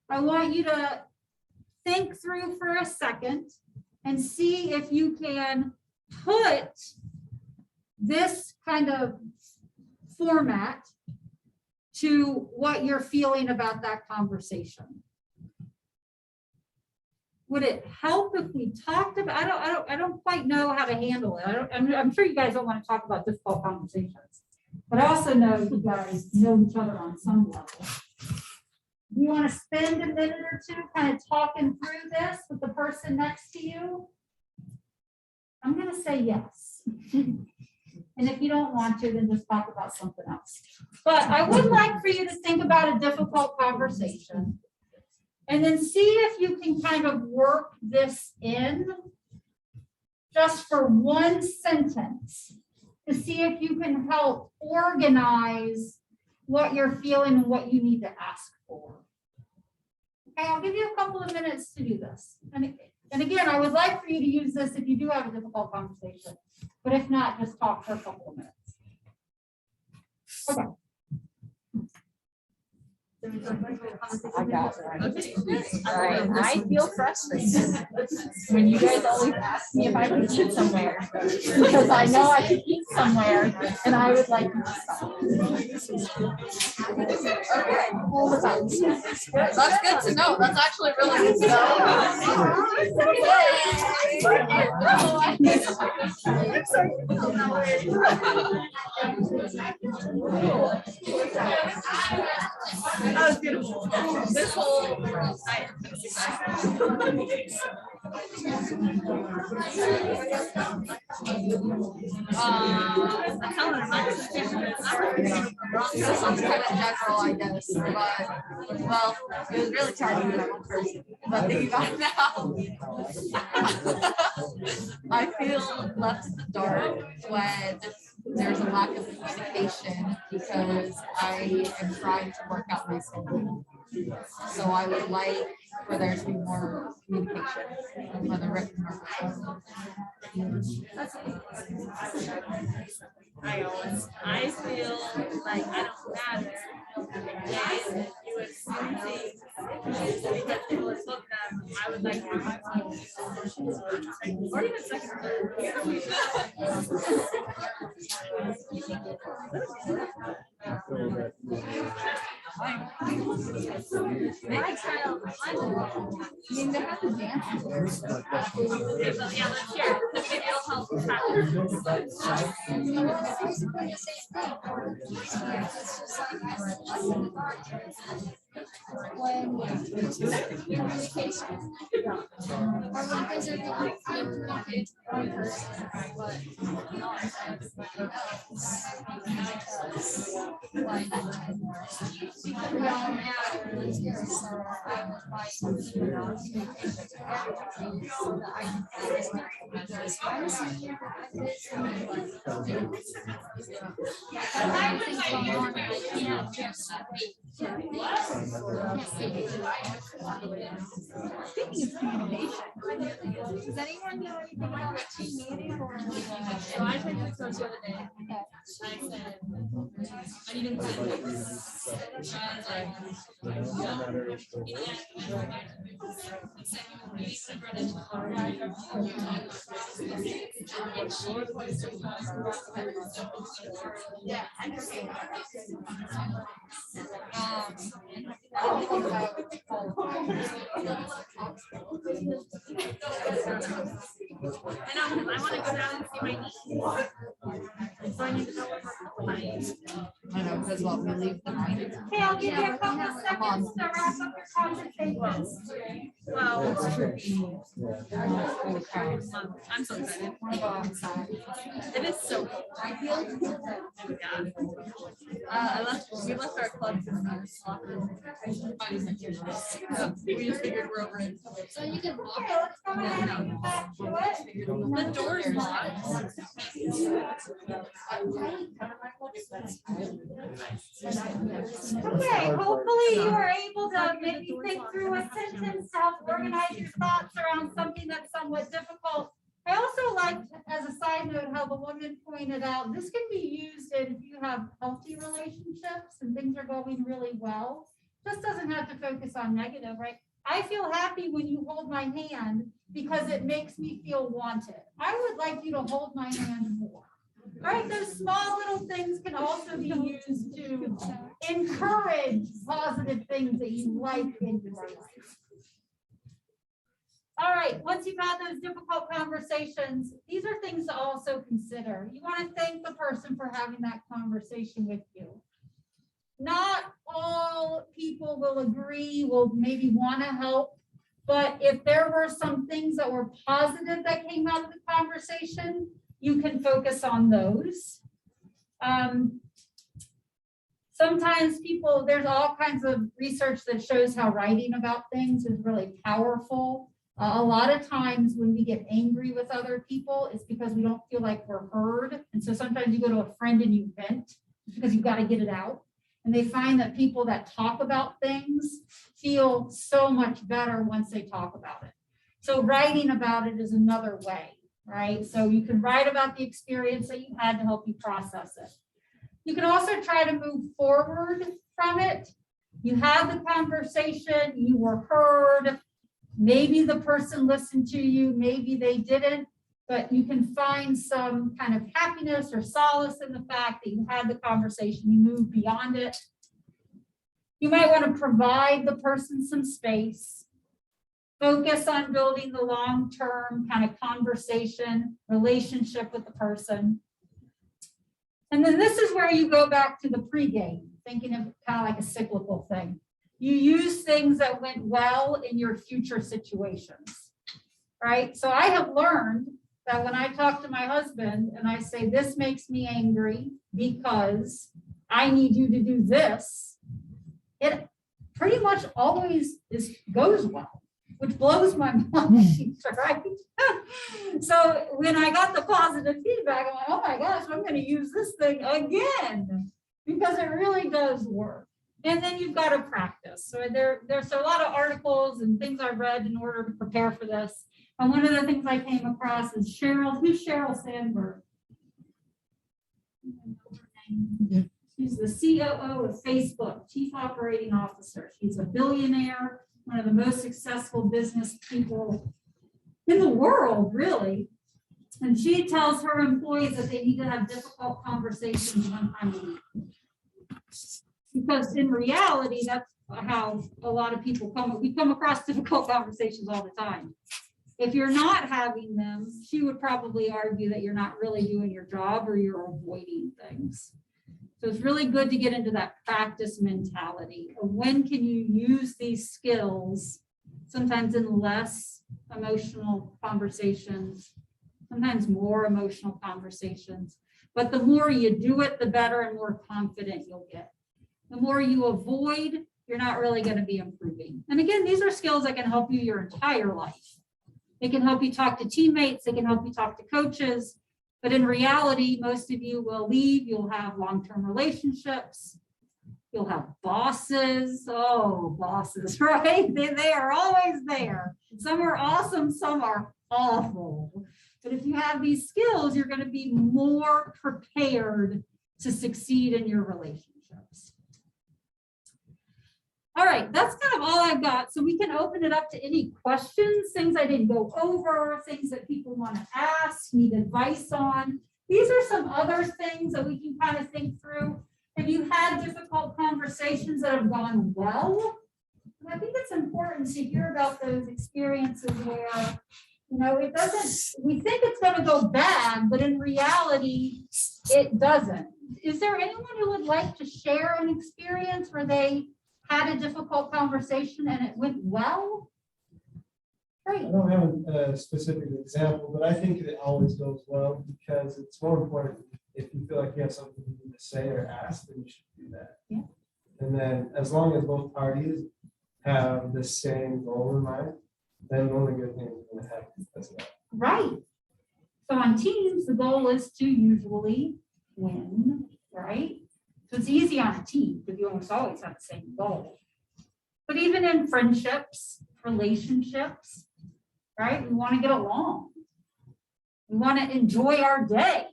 I want you to think through for a second and see if you can put this kind of format to what you're feeling about that conversation. Would it help if we talked about, I don't quite know how to handle it. I'm sure you guys don't want to talk about difficult conversations, but I also know you guys know each other on some level. Do you want to spend a minute or two kind of talking through this with the person next to you? I'm going to say yes. And if you don't want to, then just talk about something else. But I would like for you to think about a difficult conversation and then see if you can kind of work this in just for one sentence to see if you can help organize what you're feeling and what you need to ask for. Okay, I'll give you a couple of minutes to do this. And again, I would like for you to use this if you do have a difficult conversation. But if not, just talk for a couple of minutes. Okay. I got it. All right. I feel frustrated when you guys always ask me if I can eat somewhere because I know I can eat somewhere and I would like to stop. Okay, hold on. That's good to know. That's actually really good to know. That was beautiful. This whole night. This one's kind of general, I guess, but well, it was really targeted at one person. But thinking about it now, I feel left in the dark when there's a lack of communication because I am trying to work out my schedule. So I would like for there to be more communication, whether written or verbal. I feel like I don't matter. And you assume things because people assume them. I would like to have my phone. Or even second or third. I mean, they have to dance. Yeah, let's hear it. Maybe it'll help. When communication. Or when things are being communicated to one person, but not everybody else. Like, we all have these gifts, so I would like to communicate to everybody so that I can understand. Because I'm seeing this and I think going on, I can't just wait. Speaking of communication, does anyone know anything about a team meeting or? So I tried to coach the other day. I said, I need I know, because I want to go down and see my niece. So I need to know what we're playing. I know, because what we leave the night. Okay, I'll give you a couple seconds to wrap up your conversation. Well, It's true. I'm so excited. Wanna go outside. It is so cool. I feel. Yeah. We left our clubs in the locker room. We just figured we're over it. So you can walk. Okay, let's go ahead and get back to it. The door's locked. Okay, hopefully you are able to maybe think through a sentence to help organize your thoughts around something that's somewhat difficult. I also like, as a side note, how the woman pointed out, this can be used if you have healthy relationships and things are going really well. Just doesn't have to focus on negative, right? I feel happy when you hold my hand because it makes me feel wanted. I would like you to hold my hand more. Right, those small little things can also be used to encourage positive things that you like in your life. All right, once you've had those difficult conversations, these are things to also consider. You want to thank the person for having that conversation with you. Not all people will agree, will maybe want to help, but if there were some things that were positive that came out of the conversation, you can focus on those. Sometimes people, there's all kinds of research that shows how writing about things is really powerful. A lot of times when we get angry with other people, it's because we don't feel like we're heard. And so sometimes you go to a friend and you vent because you've got to get it out. And they find that people that talk about things feel so much better once they talk about it. So writing about it is another way. Right? So you can write about the experience that you had to help you process it. You can also try to move forward from it. You had the conversation, you were heard. Maybe the person listened to you, maybe they didn't, but you can find some kind of happiness or solace in the fact that you had the conversation, you moved beyond it. You might want to provide the person some space. Focus on building the long-term kind of conversation, relationship with the person. And then this is where you go back to the pregame, thinking of kind of like a cyclical thing. You use things that went well in your future situations, right? So I have learned that when I talk to my husband and I say, this makes me angry because I need you to do this, it pretty much always goes well. Which blows my mind, right? So when I got the positive feedback, I'm like, oh my gosh, I'm going to use this thing again because it really does work. And then you've got to practice. So there's a lot of articles and things I've read in order to prepare for this. And one of the things I came across is Cheryl. Who's Cheryl Sandberg? She's the COO of Facebook, Chief Operating Officer. She's a billionaire, one of the most successful business people in the world, really. And she tells her employees that they need to have difficult conversations 1 time a week. Because in reality, that's how a lot of people we come across difficult conversations all the time. If you're not having them, she would probably argue that you're not really doing your job or you're avoiding things. So it's really good to get into that practice mentality of when can you use these skills, sometimes in less emotional conversations, sometimes more emotional conversations. But the more you do it, the better and more confident you'll get. The more you avoid, you're not really going to be improving. And again, these are skills that can help you your entire life. They can help you talk to teammates. They can help you talk to coaches. But in reality, most of you will leave. You'll have long-term relationships. You'll have bosses. Oh, bosses, right? They are always there. Some are awesome. Some are awful. But if you have these skills, you're going to be more prepared to succeed in your relationships. All right, that's kind of all I've got. So we can open it up to any questions, things I didn't go over, things that people want to ask, need advice on. These are some other things that we can kind of think through. Have you had difficult conversations that have gone well? And I think it's important to hear about those experiences where, you know, it doesn't, we think it's going to go bad, but in reality, it doesn't. Is there anyone who would like to share an experience where they had a difficult conversation and it went well? Great. I don't have a specific example, but I think it always goes well because it's more important. If you feel like you have something you need to say or ask, then you should do that. Yeah. And then as long as both parties have the same goal in mind, then only good things are going to happen because of that. Right. So on teams, the goal is to usually win, right? So it's easy on a team because you almost always have the same goal. But even in friendships, relationships, right? We want to get along. We want to enjoy our day.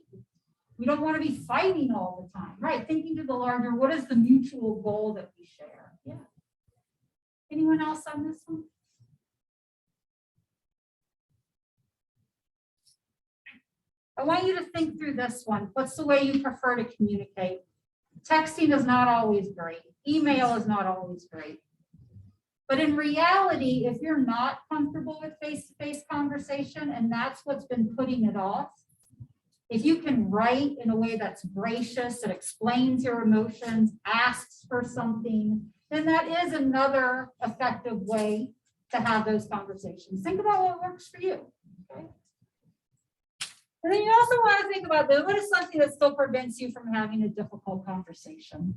We don't want to be fighting all the time, right? Thinking to the larger, what is the mutual goal that we share? Yeah. Anyone else on this one? I want you to think through this one. What's the way you prefer to communicate? Texting is not always great. Email is not always great. But in reality, if you're not comfortable with face-to-face conversation and that's what's been putting it off, if you can write in a way that's gracious, that explains your emotions, asks for something, then that is another effective way to have those conversations. Think about what works for you. Okay? And then you also want to think about what is something that still prevents you from having a difficult conversation.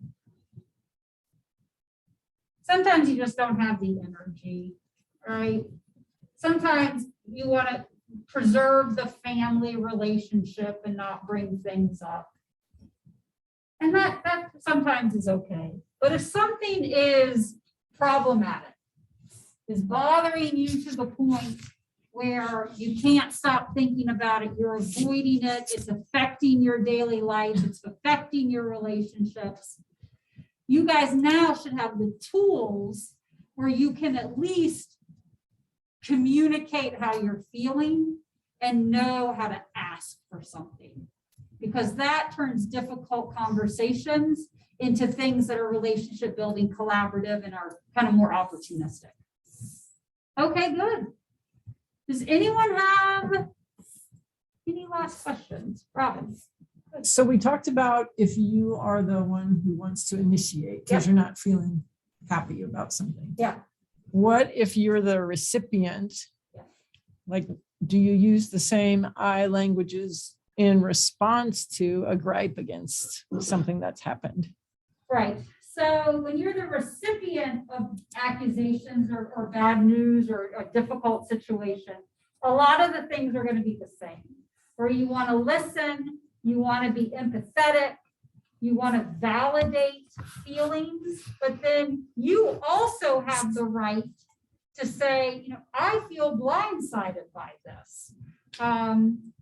Sometimes you just don't have the energy, right? Sometimes you want to preserve the family relationship and not bring things up. And that sometimes is okay. But if something is problematic, is bothering you to the point where you can't stop thinking about it, you're avoiding it, it's affecting your daily life, it's affecting your relationships, you guys now should have the tools where you can at least communicate how you're feeling and know how to ask for something. Because that turns difficult conversations into things that are relationship building, collaborative, and are kind of more opportunistic. Okay, good. Does anyone have any last questions? Robin? So we talked about if you are the one who wants to initiate because you're not feeling happy about something. Yeah. What if you're the recipient? Like, do you use the same I languages in response to a gripe against something that's happened? Right. So when you're the recipient of accusations or bad news or a difficult situation, a lot of the things are going to be the same. Where you want to listen, you want to be empathetic, You want to validate feelings, but then you also have the right to say, you know, I feel blindsided by this.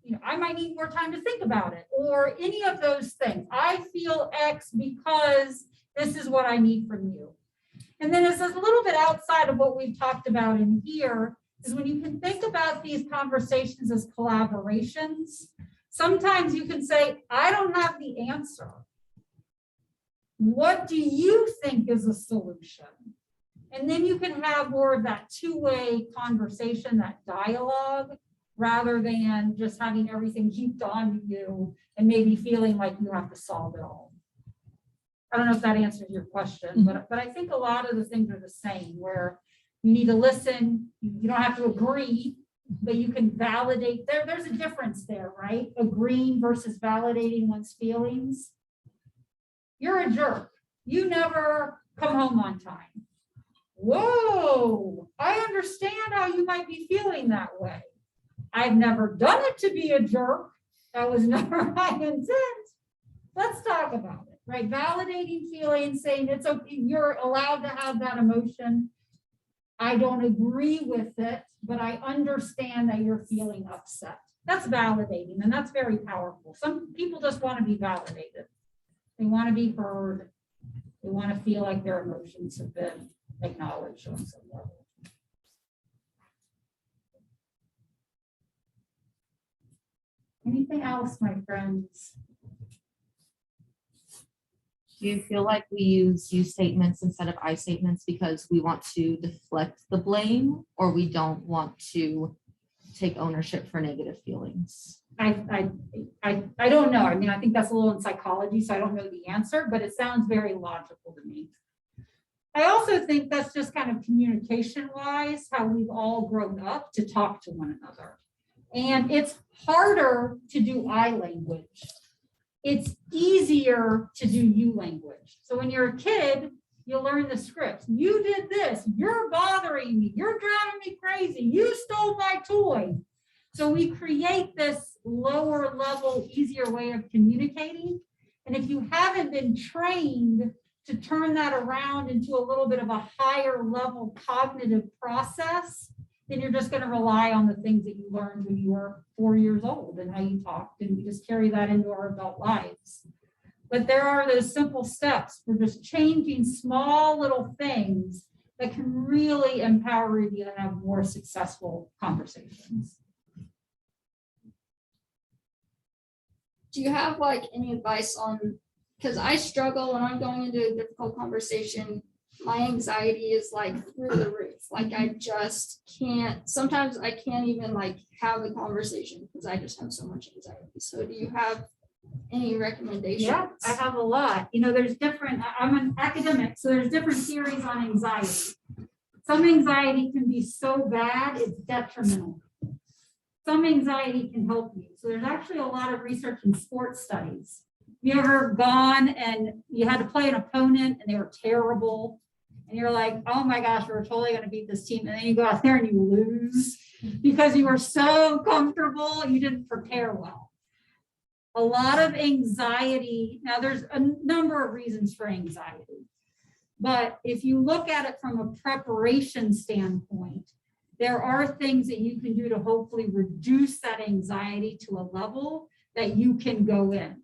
You know, I might need more time to think about it, or any of those things. I feel X because this is what I need from you. And then it's a little bit outside of what we've talked about in here, is when you can think about these conversations as collaborations, sometimes you can say, I don't have the answer. What do you think is a solution? And then you can have more of that two-way conversation, that dialogue, rather than just having everything heaped on you and maybe feeling like you have to solve it all. I don't know if that answers your question, but I think a lot of the things are the same, where you need to listen. You don't have to agree, but you can validate. There's a difference there, right? Agreeing versus validating one's feelings. You're a jerk. You never come home on time. Whoa, I understand how you might be feeling that way. I've never done it to be a jerk. That was never my intent. Let's talk about it, right? Validating feelings, saying it's okay, you're allowed to have that emotion. I don't agree with it, but I understand that you're feeling upset. That's validating, and that's very powerful. Some people just want to be validated. They want to be heard. They want to feel like their emotions have been acknowledged on some level. Anything else, my friends? Do you feel like we use you statements instead of I statements because we want to deflect the blame, or we don't want to take ownership for negative feelings? I don't know. I mean, I think that's a little in psychology, so I don't know the answer, but it sounds very logical to me. I also think that's just kind of communication wise, how we've all grown up to talk to one another. And it's harder to do I language. It's easier to do you language. So when you're a kid, you learn the scripts. You did this. You're bothering me. You're driving me crazy. You stole my toy. So we create this lower level, easier way of communicating. And if you haven't been trained to turn that around into a little bit of a higher level cognitive process, then you're just going to rely on the things that you learned when you were 4 years old and how you talked, and we just carry that into our adult lives. But there are those simple steps for just changing small little things that can really empower you to have more successful conversations. Do you have like any advice on, because I struggle when I'm going into a difficult conversation, my anxiety is like through the roof. Like I just can't, sometimes I can't even like have a conversation because I just have so much anxiety. So do you have any recommendations? Yeah, I have a lot. You know, there's different, I'm an academic, so there's different theories on anxiety. Some anxiety can be so bad, it's detrimental. Some anxiety can help you. So there's actually a lot of research in sports studies. You ever gone and you had to play an opponent and they were terrible, and you're like, oh my gosh, we're totally going to beat this team, and then you go out there and you lose because you were so comfortable, you didn't prepare well. A lot of anxiety, now there's a number of reasons for anxiety, but if you look at it from a preparation standpoint, there are things that you can do to hopefully reduce that anxiety to a level that you can go in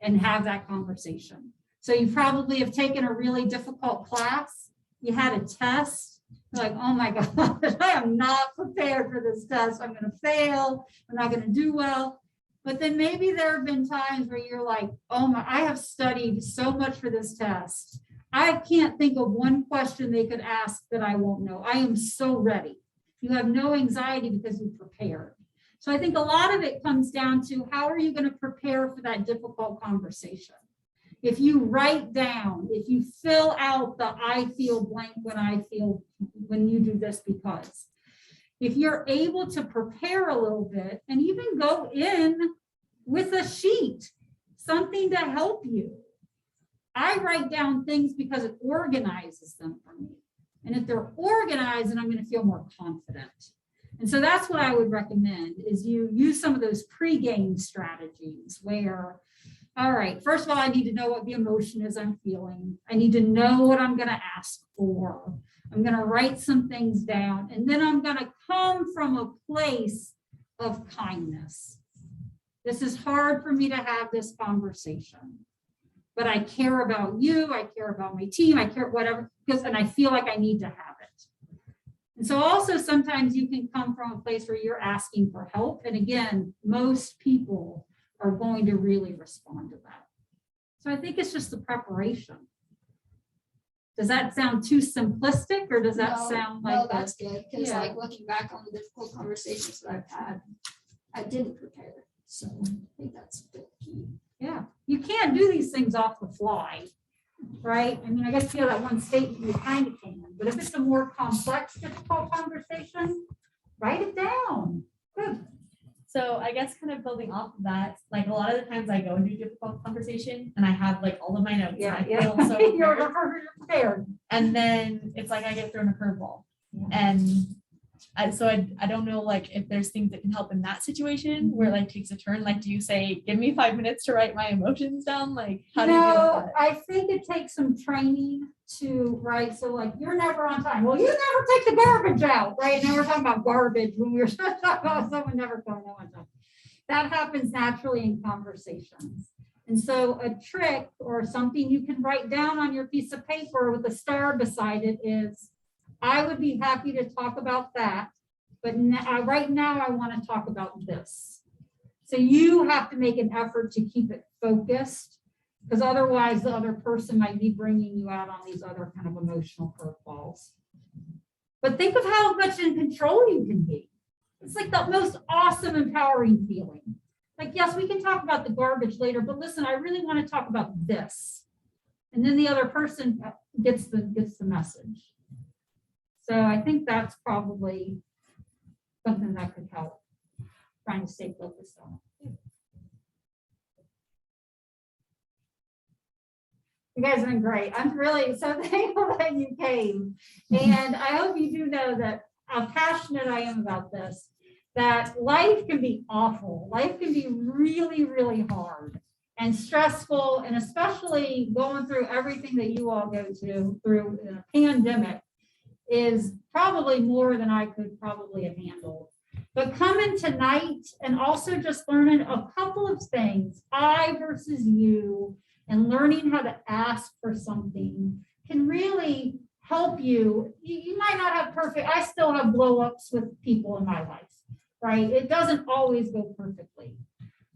and have that conversation. So you probably have taken a really difficult class. You had a test. You're like, oh my God, I am not prepared for this test. I'm going to fail. I'm not going to do well. But then maybe there have been times where you're like, oh my, I have studied so much for this test. I can't think of one question they could ask that I won't know. I am so ready. You have no anxiety because you prepared. So I think a lot of it comes down to how are you going to prepare for that difficult conversation? If you write down, if you fill out the I feel blank when you do this because, if you're able to prepare a little bit and even go in with a sheet, something to help you. I write down things because it organizes them for me. And if they're organized, then I'm going to feel more confident. And so that's what I would recommend is you use some of those pre-game strategies where All right, first of all, I need to know what the emotion is I'm feeling. I need to know what I'm gonna ask for. I'm gonna write some things down, and then I'm gonna come from a place of kindness. This is hard for me to have this conversation, but I care about you, I care about my team, I care whatever, and I feel like I need to have it. And so also sometimes you can come from a place where you're asking for help. And again, most people are going to really respond to that. So I think it's just the preparation. Does that sound too simplistic, or does that sound like? No, that's good, because Yeah. like looking back on the difficult conversations that I've had, I didn't prepare. So I think that's a good key. Yeah, you can't do these things off the fly, right? I mean, I guess you have that one statement you kind of can, but if it's a more complex, difficult conversation, write it down. Good. So I guess kind of building off of that, like a lot of the times I go into a difficult conversation and I have like all of my notes. And I feel so You're prepared. And then it's like I get thrown a curveball. And I don't know like if there's things that can help in that situation where it like takes a turn. Like, do you say, give me 5 minutes to write my emotions down? Like, how do you deal with that? I think it takes some training to, right? So like, you're never on time. Well, you never take the garbage out, right? Now we're talking about garbage when we were talking about someone never going on time. That happens naturally in conversations. And so a trick or something you can write down on your piece of paper with a star beside it is, I would be happy to talk about that, but right now I want to talk about this. So you have to make an effort to keep it focused, because otherwise the other person might be bringing you out on these other kind of emotional curveballs. But think of how much in control you can be. It's like the most awesome, empowering feeling. Like, yes, we can talk about the garbage later, but listen, I really want to talk about this. And then the other person gets the message. So I think that's probably something that could help trying to stay focused on it. You guys have been great. I'm really so thankful that you came. And I hope you do know that how passionate I am about this, that life can be awful. Life can be really, really hard and stressful, and especially going through everything that you all go through in a pandemic is probably more than I could probably have handled. But coming tonight and also just learning a couple of things, I versus you, and learning how to ask for something can really help you. You might not have perfect, I still have blow-ups with people in my life, right? It doesn't always go perfectly,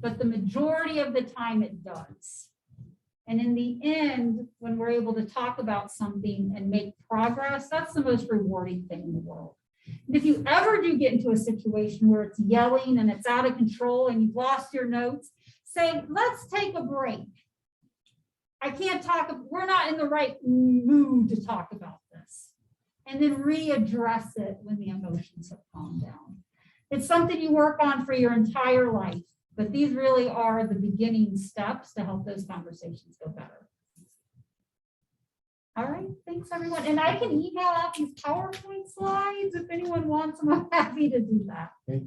but the majority of the time it does. And in the end, when we're able to talk about something and make progress, that's the most rewarding thing in the world. And if you ever do get into a situation where it's yelling and it's out of control and you've lost your notes, say, let's take a break. I can't talk, we're not in the right mood to talk about this. And then readdress it when the emotions have calmed down. It's something you work on for your entire life. But these really are the beginning steps to help those conversations go better. All right, thanks everyone. And I can email out these PowerPoint slides if anyone wants them. I'm happy to do that. Thanks.